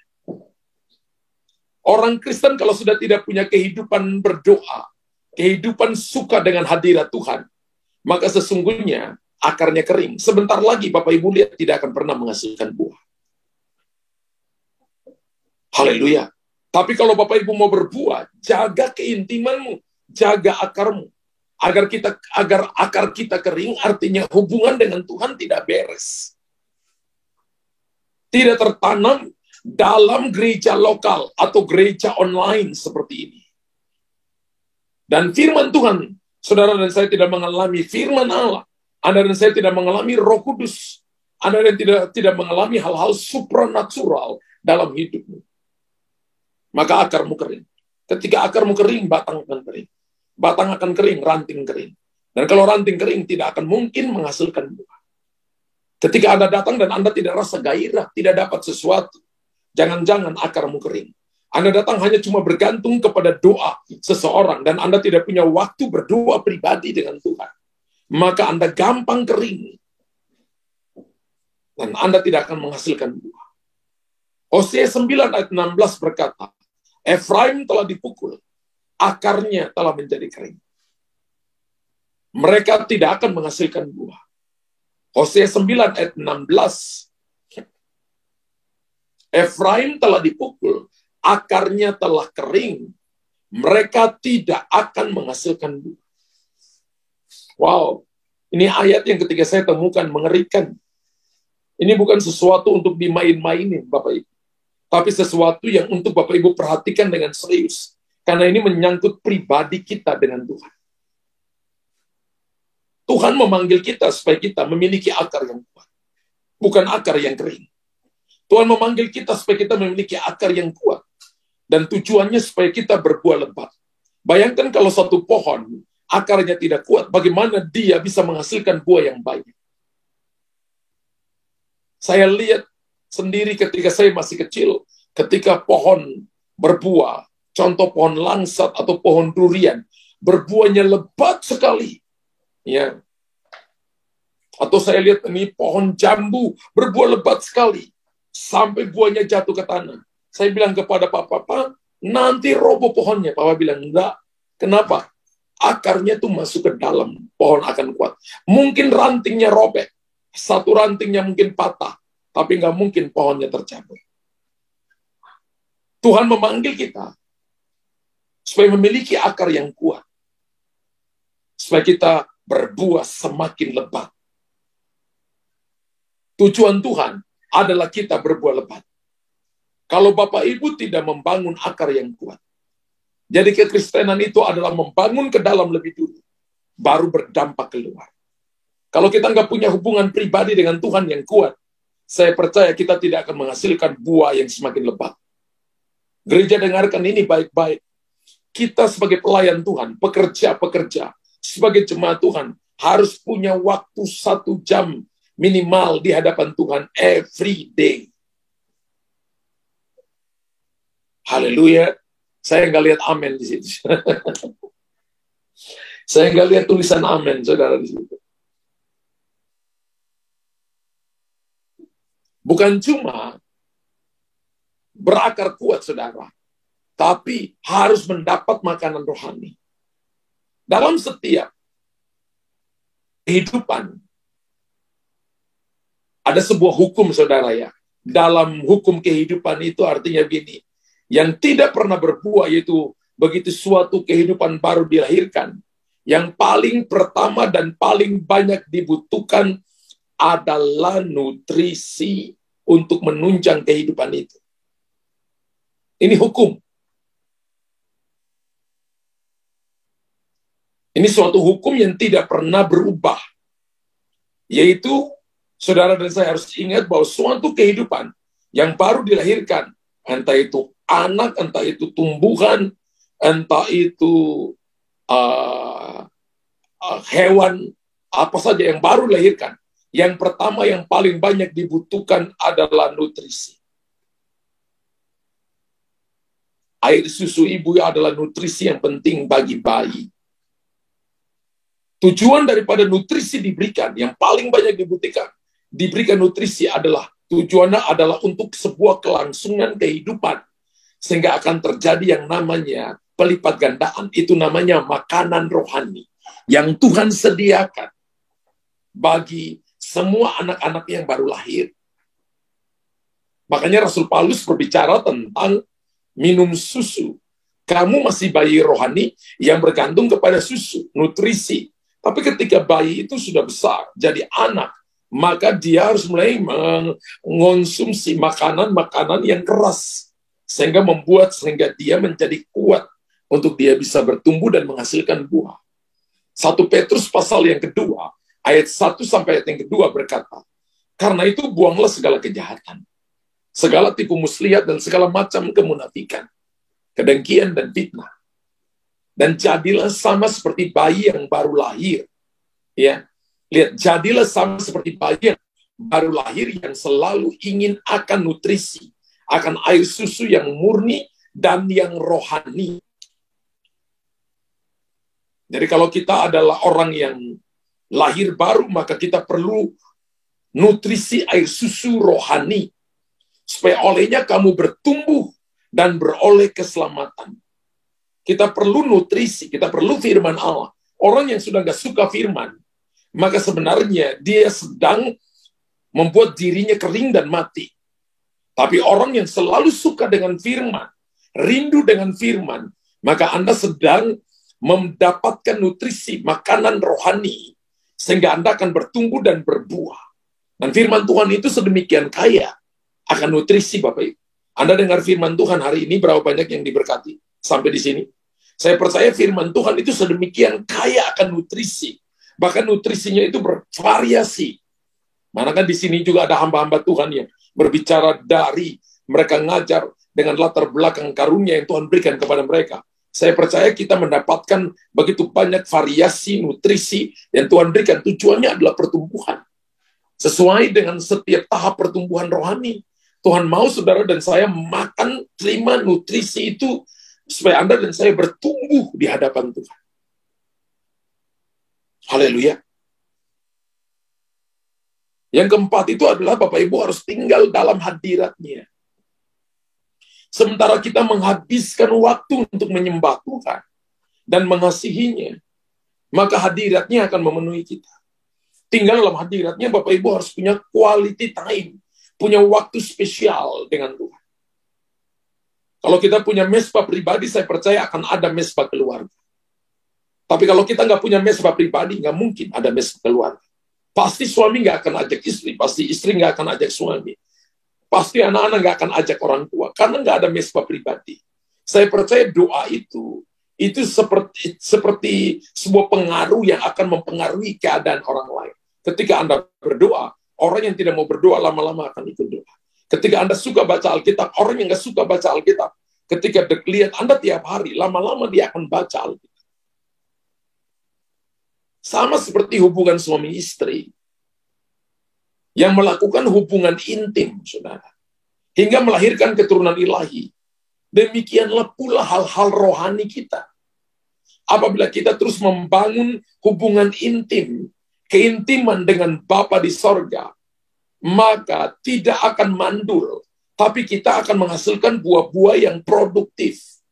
Orang Kristen kalau sudah tidak punya kehidupan berdoa, kehidupan suka dengan hadirat Tuhan, maka sesungguhnya akarnya kering. Sebentar lagi Bapak Ibu lihat tidak akan pernah menghasilkan buah. Haleluya. Tapi kalau Bapak Ibu mau berbuah, jaga keintimanmu, jaga akarmu. Agar akar kita kering, artinya hubungan dengan Tuhan tidak beres. Tidak tertanam dalam gereja lokal atau gereja online seperti ini. Dan firman Tuhan, saudara dan saya tidak mengalami firman Allah. Anda dan saya tidak mengalami Roh Kudus. Anda dan tidak mengalami hal-hal supranatural dalam hidupmu. Maka akarmu kering. Ketika akarmu kering, batang akan kering. Batang akan kering, ranting kering. Dan kalau ranting kering, tidak akan mungkin menghasilkan buah. Ketika Anda datang dan Anda tidak rasa gairah, tidak dapat sesuatu, jangan-jangan akarmu kering. Anda datang hanya cuma bergantung kepada doa seseorang, dan Anda tidak punya waktu berdoa pribadi dengan Tuhan. Maka Anda gampang kering. Dan Anda tidak akan menghasilkan buah. Hosea 9 ayat 16 berkata, Efraim telah dipukul, akarnya telah menjadi kering. Mereka tidak akan menghasilkan buah. Hosea 9 ayat 16. Efraim telah dipukul, akarnya telah kering. Mereka tidak akan menghasilkan buah. Wow, ini ayat yang ketika saya temukan mengerikan. Ini bukan sesuatu untuk dimain-mainin, Bapak Ibu. Tapi sesuatu yang untuk Bapak Ibu perhatikan dengan serius. Karena ini menyangkut pribadi kita dengan Tuhan. Tuhan memanggil kita supaya kita memiliki akar yang kuat. Bukan akar yang kering. Tuhan memanggil kita supaya kita memiliki akar yang kuat. Dan tujuannya supaya kita berbuah lebat. Bayangkan kalau satu pohon, akarnya tidak kuat, bagaimana dia bisa menghasilkan buah yang banyak. Saya lihat sendiri ketika saya masih kecil, ketika pohon berbuah, contoh pohon langsat atau pohon durian, berbuahnya lebat sekali. Ya. Atau saya lihat ini pohon jambu, berbuah lebat sekali. Sampai buahnya jatuh ke tanah. Saya bilang kepada Papa, nanti roboh pohonnya. Papa bilang, enggak. Kenapa? Akarnya tuh masuk ke dalam, pohon akan kuat. Mungkin rantingnya robek. Satu rantingnya mungkin patah. Tapi nggak mungkin pohonnya tercabut. Tuhan memanggil kita supaya memiliki akar yang kuat. Supaya kita berbuah semakin lebat. Tujuan Tuhan adalah kita berbuah lebat. Kalau Bapak Ibu tidak membangun akar yang kuat. Jadi kekristenan itu adalah membangun ke dalam lebih dulu. Baru berdampak keluar. Kalau kita nggak punya hubungan pribadi dengan Tuhan yang kuat, saya percaya kita tidak akan menghasilkan buah yang semakin lebat. Gereja dengarkan ini baik-baik. Kita sebagai pelayan Tuhan, pekerja-pekerja, sebagai jemaat Tuhan, harus punya waktu 1 jam minimal di hadapan Tuhan every day. Haleluya. Saya nggak lihat amin di situ. Saya nggak lihat tulisan amin, saudara, di situ. Bukan cuma berakar kuat, saudara, tapi harus mendapat makanan rohani. Dalam setiap kehidupan, ada sebuah hukum, saudara, ya. Dalam hukum kehidupan itu artinya begini, yang tidak pernah berbuah, yaitu begitu suatu kehidupan baru dilahirkan, yang paling pertama dan paling banyak dibutuhkan adalah nutrisi untuk menunjang kehidupan itu. Ini hukum. Ini suatu hukum yang tidak pernah berubah. Yaitu, saudara dan saya harus ingat bahwa suatu kehidupan yang baru dilahirkan, entah itu anak, entah itu tumbuhan, entah itu hewan, apa saja yang baru dilahirkan, yang pertama yang paling banyak dibutuhkan adalah nutrisi. Air susu ibu adalah nutrisi yang penting bagi bayi. Tujuan daripada nutrisi diberikan, yang paling banyak diberikan nutrisi adalah, tujuannya adalah untuk sebuah kelangsungan kehidupan. Sehingga akan terjadi yang namanya pelipat gandaan. Itu namanya makanan rohani yang Tuhan sediakan bagi semua anak-anak yang baru lahir. Makanya Rasul Paulus berbicara tentang minum susu. Kamu masih bayi rohani yang bergantung kepada susu, nutrisi. Tapi ketika bayi itu sudah besar, jadi anak, maka dia harus mulai mengonsumsi makanan-makanan yang keras. Sehingga dia menjadi kuat untuk dia bisa bertumbuh dan menghasilkan buah. 1 Petrus pasal yang kedua, ayat 1 sampai ayat yang kedua berkata, karena itu buanglah segala kejahatan, segala tipu muslihat dan segala macam kemunafikan, kedengkian dan fitnah. Dan jadilah sama seperti bayi yang baru lahir. Ya, lihat, jadilah sama seperti bayi yang baru lahir yang selalu ingin akan nutrisi, akan air susu yang murni dan yang rohani. Jadi kalau kita adalah orang yang lahir baru, maka kita perlu nutrisi air susu rohani, supaya olehnya kamu bertumbuh dan beroleh keselamatan. Kita perlu nutrisi, kita perlu firman Allah. Orang yang sudah gak suka firman, maka sebenarnya dia sedang membuat dirinya kering dan mati. Tapi orang yang selalu suka dengan firman, rindu dengan firman, maka Anda sedang mendapatkan nutrisi, makanan rohani, sehingga Anda akan bertumbuh dan berbuah. Dan firman Tuhan itu sedemikian kaya akan nutrisi, Bapak Ibu. Anda dengar firman Tuhan hari ini, berapa banyak yang diberkati sampai di sini? Saya percaya firman Tuhan itu sedemikian kaya akan nutrisi. Bahkan nutrisinya itu bervariasi. Mana kan di sini juga ada hamba-hamba Tuhan yang berbicara dari mereka ngajar dengan latar belakang karunia yang Tuhan berikan kepada mereka. Saya percaya kita mendapatkan begitu banyak variasi nutrisi yang Tuhan berikan. Tujuannya adalah pertumbuhan. Sesuai dengan setiap tahap pertumbuhan rohani. Tuhan mau saudara dan saya makan, terima nutrisi itu supaya Anda dan saya bertumbuh di hadapan Tuhan. Haleluya. Yang keempat itu adalah Bapak Ibu harus tinggal dalam hadirat-Nya. Sementara kita menghabiskan waktu untuk menyembah Tuhan dan mengasihi-Nya, maka hadirat-Nya akan memenuhi kita. Tinggal dalam hadirat-Nya, Bapak Ibu harus punya quality time, punya waktu spesial dengan Tuhan. Kalau kita punya mesbah pribadi, saya percaya akan ada mesbah keluarga. Tapi kalau kita nggak punya mesbah pribadi, nggak mungkin ada mesbah keluarga. Pasti suami nggak akan ajak istri, pasti istri nggak akan ajak suami. Pasti anak-anak nggak akan ajak orang tua, karena nggak ada mesbah pribadi. Saya percaya doa itu seperti sebuah pengaruh yang akan mempengaruhi keadaan orang lain. Ketika Anda berdoa, orang yang tidak mau berdoa lama-lama akan ikut doa. Ketika Anda suka baca Alkitab, orang yang nggak suka baca Alkitab, ketika lihat Anda tiap hari, lama-lama dia akan baca Alkitab. Sama seperti hubungan suami istri yang melakukan hubungan intim, saudara, hingga melahirkan keturunan ilahi. Demikianlah pula hal-hal rohani kita. Apabila kita terus membangun hubungan intim, keintiman dengan Bapa di sorga, maka tidak akan mandul, tapi kita akan menghasilkan buah-buah yang produktif.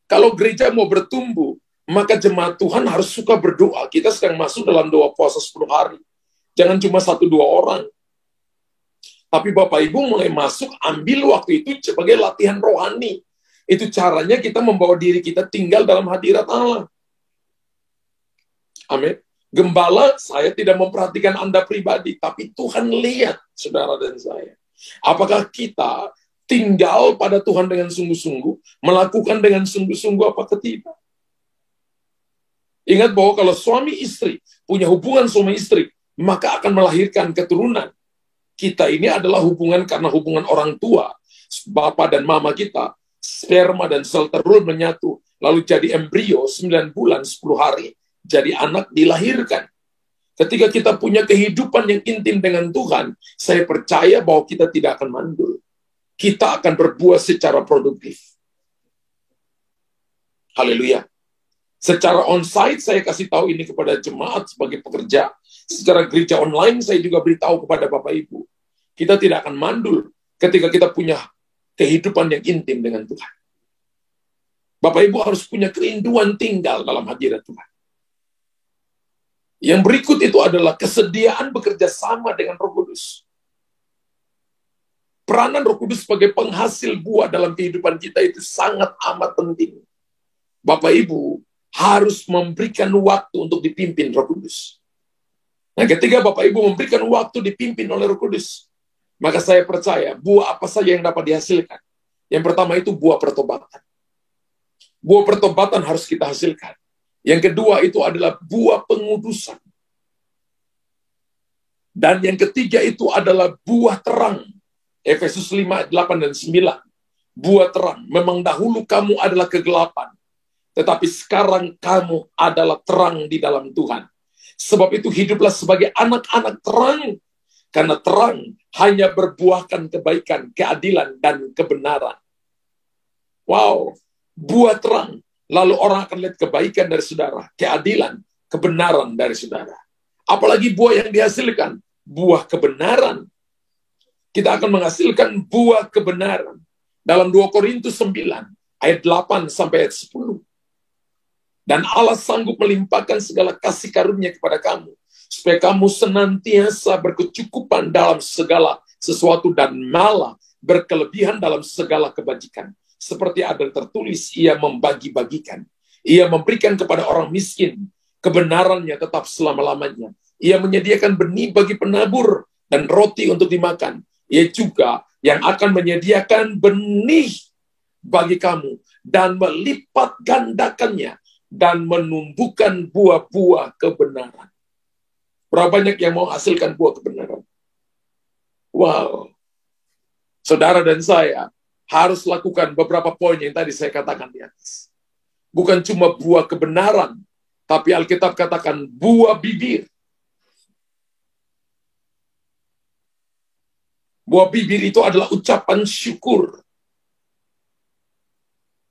Kalau gereja mau bertumbuh, maka jemaat Tuhan harus suka berdoa. Kita sedang masuk dalam doa puasa 10 hari. Jangan cuma 1-2 orang. Tapi Bapak Ibu mulai masuk, ambil waktu itu sebagai latihan rohani. Itu caranya kita membawa diri kita tinggal dalam hadirat Allah. Amin. Gembala, saya tidak memperhatikan Anda pribadi, tapi Tuhan lihat, saudara dan saya. Apakah kita tinggal pada Tuhan dengan sungguh-sungguh, melakukan dengan sungguh-sungguh apa tidak? Ingat bahwa kalau suami istri punya hubungan suami istri, maka akan melahirkan keturunan. Kita ini adalah hubungan karena hubungan orang tua, bapak dan mama kita, sperma dan sel telur menyatu, lalu jadi embrio 9 bulan 10 hari, jadi anak dilahirkan. Ketika kita punya kehidupan yang intim dengan Tuhan, saya percaya bahwa kita tidak akan mandul. Kita akan berbuah secara produktif. Haleluya. Secara on-site, saya kasih tahu ini kepada jemaat sebagai pekerja. Secara gereja online, saya juga beritahu kepada Bapak Ibu. Kita tidak akan mandul ketika kita punya kehidupan yang intim dengan Tuhan. Bapak Ibu harus punya kerinduan tinggal dalam hadirat Tuhan. Yang berikut itu adalah kesediaan bekerja sama dengan Roh Kudus. Peranan Roh Kudus sebagai penghasil buah dalam kehidupan kita itu sangat amat penting. Bapak Ibu harus memberikan waktu untuk dipimpin Roh Kudus. Nah, ketika Bapak Ibu memberikan waktu dipimpin oleh Roh Kudus, maka saya percaya buah apa saja yang dapat dihasilkan. Yang pertama itu buah pertobatan. Buah pertobatan harus kita hasilkan. Yang kedua itu adalah buah pengudusan. Dan yang ketiga itu adalah buah terang. Efesus 5, 8, dan 9. Buah terang. Memang dahulu kamu adalah kegelapan. Tetapi sekarang kamu adalah terang di dalam Tuhan. Sebab itu hiduplah sebagai anak-anak terang. Karena terang hanya berbuahkan kebaikan, keadilan, dan kebenaran. Wow. Buah terang. Lalu orang akan lihat kebaikan dari saudara, keadilan, kebenaran dari saudara. Apalagi buah yang dihasilkan, buah kebenaran. Kita akan menghasilkan buah kebenaran. Dalam 2 Korintus 9, ayat 8 sampai ayat 10. Dan Allah sanggup melimpahkan segala kasih karunia kepada kamu, supaya kamu senantiasa berkecukupan dalam segala sesuatu dan malah berkelebihan dalam segala kebajikan. Seperti ada tertulis, ia membagi-bagikan. Ia memberikan kepada orang miskin, kebenarannya tetap selama-lamanya. Ia menyediakan benih bagi penabur dan roti untuk dimakan. Ia juga yang akan menyediakan benih bagi kamu dan melipat gandakannya dan menumbuhkan buah-buah kebenaran. Berapa banyak yang mau hasilkan buah kebenaran? Wow. Saudara dan saya harus lakukan beberapa poin yang tadi saya katakan di atas. Bukan cuma buah kebenaran, tapi Alkitab katakan buah bibir. Buah bibir itu adalah ucapan syukur,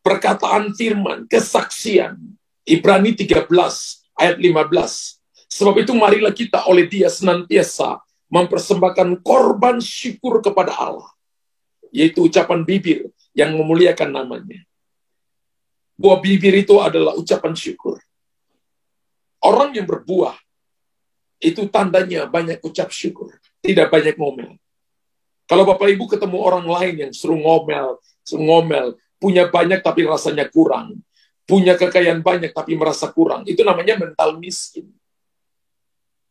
perkataan firman, kesaksian. Ibrani 13 ayat 15. Sebab itu marilah kita oleh Dia senantiasa mempersembahkan korban syukur kepada Allah. Yaitu ucapan bibir yang memuliakan namanya. Buah bibir itu adalah ucapan syukur. Orang yang berbuah, itu tandanya banyak ucap syukur. Tidak banyak ngomel. Kalau Bapak Ibu ketemu orang lain yang suruh ngomel, punya banyak tapi rasanya kurang. Punya kekayaan banyak tapi merasa kurang. Itu namanya mental miskin.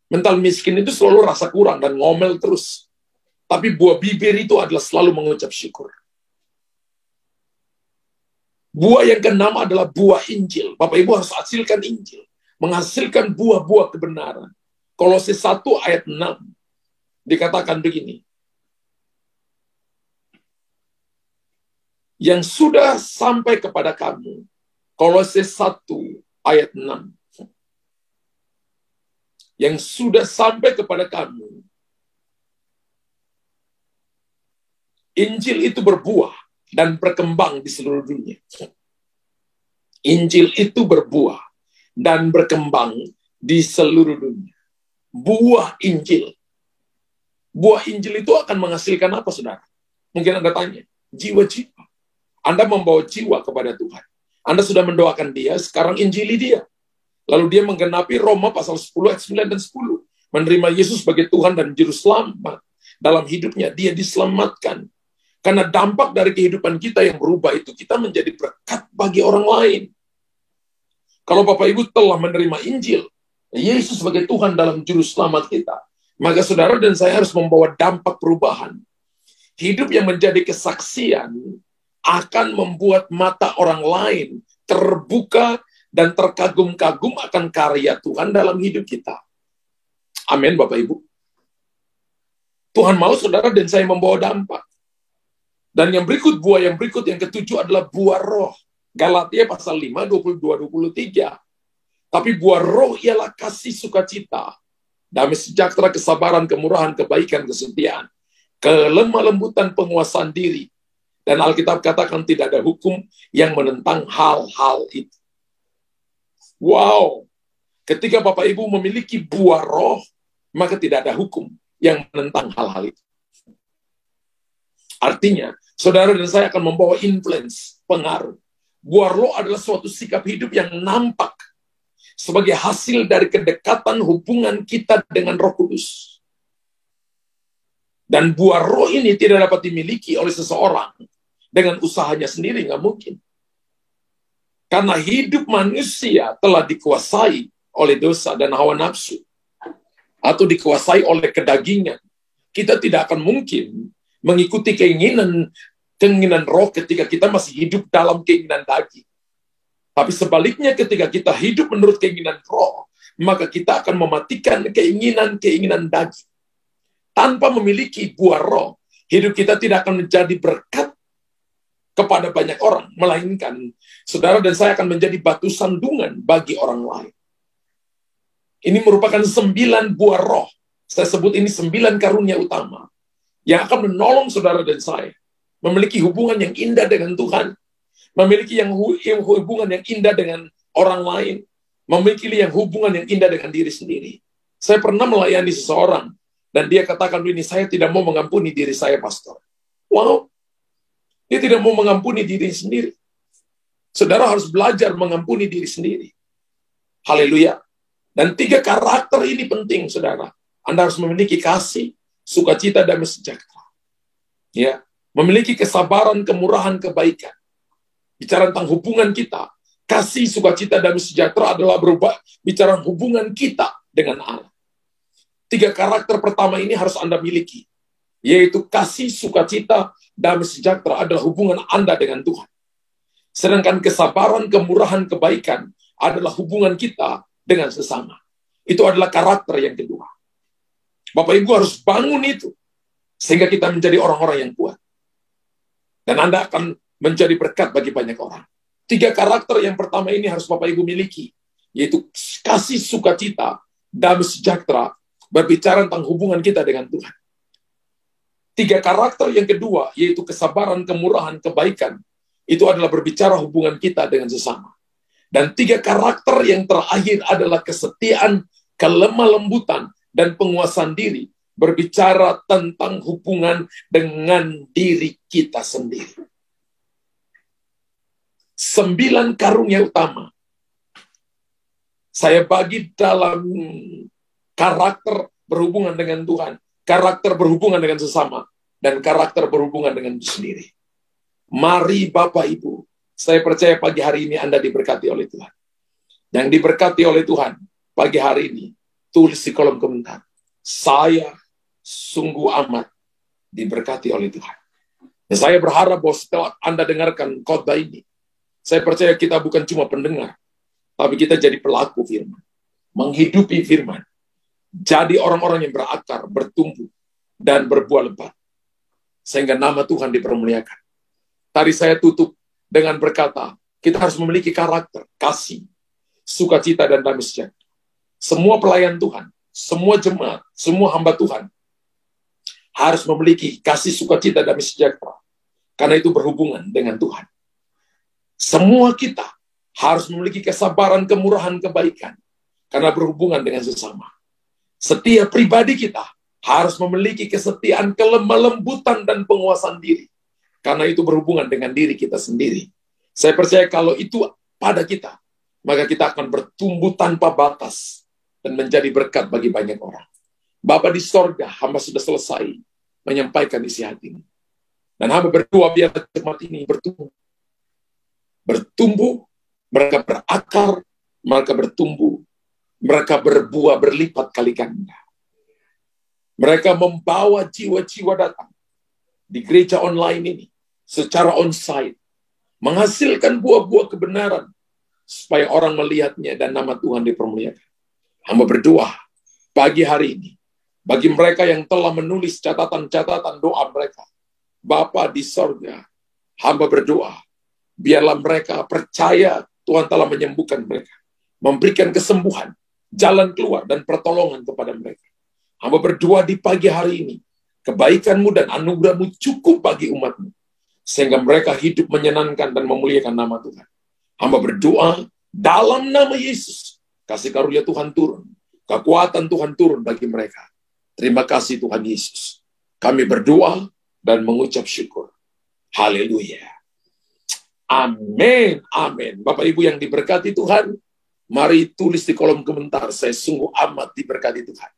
Mental miskin itu selalu rasa kurang dan ngomel terus. Tapi buah bibir itu adalah selalu mengucap syukur. Buah yang keenam adalah buah Injil. Bapak Ibu harus hasilkan Injil. Menghasilkan buah-buah kebenaran. Kolose 1 ayat 6. Dikatakan begini. Yang sudah sampai kepada kamu. Kolose 1 ayat 6. Yang sudah sampai kepada kamu. Injil itu berbuah dan berkembang di seluruh dunia. Injil itu berbuah dan berkembang di seluruh dunia. Buah Injil. Buah Injil itu akan menghasilkan apa, saudara? Mungkin Anda tanya, jiwa-jiwa. Anda membawa jiwa kepada Tuhan. Anda sudah mendoakan dia, sekarang Injili dia. Lalu dia menggenapi Roma pasal 10 ayat 9 dan 10. Menerima Yesus sebagai Tuhan dan Juru Selamat. Dalam hidupnya dia diselamatkan. Karena dampak dari kehidupan kita yang berubah itu, kita menjadi berkat bagi orang lain. Kalau Bapak Ibu telah menerima Injil, Yesus sebagai Tuhan dalam Juru Selamat kita, maka saudara dan saya harus membawa dampak perubahan. Hidup yang menjadi kesaksian akan membuat mata orang lain terbuka dan terkagum-kagum akan karya Tuhan dalam hidup kita. Amin, Bapak Ibu. Tuhan mau saudara dan saya membawa dampak. Dan yang berikut yang ketujuh adalah buah roh. Galatia pasal 5, 22-23. Tapi buah roh ialah kasih sukacita, damai sejahtera, kesabaran, kemurahan, kebaikan, kesetiaan, kelemah lembutan, penguasaan diri. Dan Alkitab katakan tidak ada hukum yang menentang hal-hal itu. Wow. Ketika Bapak Ibu memiliki buah roh, maka tidak ada hukum yang menentang hal-hal itu. Artinya, Saudara dan saya akan membawa influence, pengaruh. Buah roh adalah suatu sikap hidup yang nampak sebagai hasil dari kedekatan hubungan kita dengan Roh Kudus. Dan buah roh ini tidak dapat dimiliki oleh seseorang dengan usahanya sendiri, nggak mungkin. Karena hidup manusia telah dikuasai oleh dosa dan hawa nafsu, atau dikuasai oleh kedagingan. Kita tidak akan mungkin mengikuti keinginan roh ketika kita masih hidup dalam keinginan daging. Tapi sebaliknya ketika kita hidup menurut keinginan roh, maka kita akan mematikan keinginan daging. Tanpa memiliki buah roh, hidup kita tidak akan menjadi berkat kepada banyak orang, melainkan saudara dan saya akan menjadi batu sandungan bagi orang lain. Ini merupakan 9 buah roh. Saya sebut ini 9 karunia utama yang akan menolong saudara dan saya memiliki hubungan yang indah dengan Tuhan, memiliki hubungan yang indah dengan orang lain, memiliki hubungan yang indah dengan diri sendiri. Saya pernah melayani seseorang, dan dia katakan ini, saya tidak mau mengampuni diri saya, pastor. Wow, dia tidak mau mengampuni diri sendiri. Saudara harus belajar mengampuni diri sendiri. Haleluya. Dan 3 karakter ini penting, saudara. Anda harus memiliki kasih, sukacita, damai sejahtera. Ya, memiliki kesabaran, kemurahan, kebaikan. Bicara tentang hubungan kita, kasih, sukacita, damai sejahtera adalah bicara hubungan kita dengan Allah. 3 karakter pertama ini harus Anda miliki, yaitu kasih, sukacita, damai sejahtera adalah hubungan Anda dengan Tuhan. Sedangkan kesabaran, kemurahan, kebaikan adalah hubungan kita dengan sesama. Itu adalah karakter yang kedua. Bapak Ibu harus bangun itu, sehingga kita menjadi orang-orang yang kuat. Dan Anda akan menjadi berkat bagi banyak orang. 3 karakter yang pertama ini harus Bapak Ibu miliki, yaitu kasih, sukacita, damai sejahtera, berbicara tentang hubungan kita dengan Tuhan. 3 karakter yang kedua, yaitu kesabaran, kemurahan, kebaikan, itu adalah berbicara hubungan kita dengan sesama. Dan 3 karakter yang terakhir adalah kesetiaan, kelemah lembutan, dan penguasaan diri, berbicara tentang hubungan dengan diri kita sendiri. 9 karunia utama saya bagi dalam karakter berhubungan dengan Tuhan, karakter berhubungan dengan sesama, dan karakter berhubungan dengan diri sendiri. Mari Bapak Ibu, saya percaya pagi hari ini Anda diberkati oleh Tuhan. Yang diberkati oleh Tuhan pagi hari ini, tulis di kolom komentar, saya sungguh amat diberkati oleh Tuhan. Dan saya berharap bahwa setelah Anda dengarkan khotbah ini, saya percaya kita bukan cuma pendengar, tapi kita jadi pelaku firman, menghidupi firman, jadi orang-orang yang berakar, bertumbuh, dan berbuah lebat, sehingga nama Tuhan dipermuliakan. Tadi saya tutup dengan berkata, kita harus memiliki karakter, kasih, sukacita, dan damai sejahtera. Semua pelayan Tuhan, semua jemaat, semua hamba Tuhan harus memiliki kasih, sukacita, damai sejahtera. Karena itu berhubungan dengan Tuhan. Semua kita harus memiliki kesabaran, kemurahan, kebaikan. Karena berhubungan dengan sesama. Setiap pribadi kita harus memiliki kesetiaan, kelemah lembutan, dan penguasaan diri. Karena itu berhubungan dengan diri kita sendiri. Saya percaya kalau itu pada kita, maka kita akan bertumbuh tanpa batas dan menjadi berkat bagi banyak orang. Bapa di sorga, hamba sudah selesai menyampaikan isi hati ini. Dan hamba berdoa biar jemaat ini bertumbuh. Bertumbuh, mereka berakar, mereka bertumbuh, mereka berbuah berlipat kali ganda. Mereka membawa jiwa-jiwa datang di gereja online ini secara onsite, menghasilkan buah-buah kebenaran supaya orang melihatnya dan nama Tuhan dipermuliakan. Hamba berdoa pagi hari ini bagi mereka yang telah menulis catatan-catatan doa mereka. Bapa di sorga, hamba berdoa biarlah mereka percaya Tuhan telah menyembuhkan mereka, memberikan kesembuhan, jalan keluar dan pertolongan kepada mereka. Hamba berdoa di pagi hari ini, kebaikan-Mu dan anugerah-Mu cukup bagi umat-Mu, sehingga mereka hidup menyenangkan dan memuliakan nama Tuhan. Hamba berdoa dalam nama Yesus, kasih karunia Tuhan turun, kekuatan Tuhan turun bagi mereka. Terima kasih Tuhan Yesus. Kami berdoa dan mengucap syukur. Haleluya. Amin, amin. Bapak Ibu yang diberkati Tuhan, mari tulis di kolom komentar, saya sungguh amat diberkati Tuhan.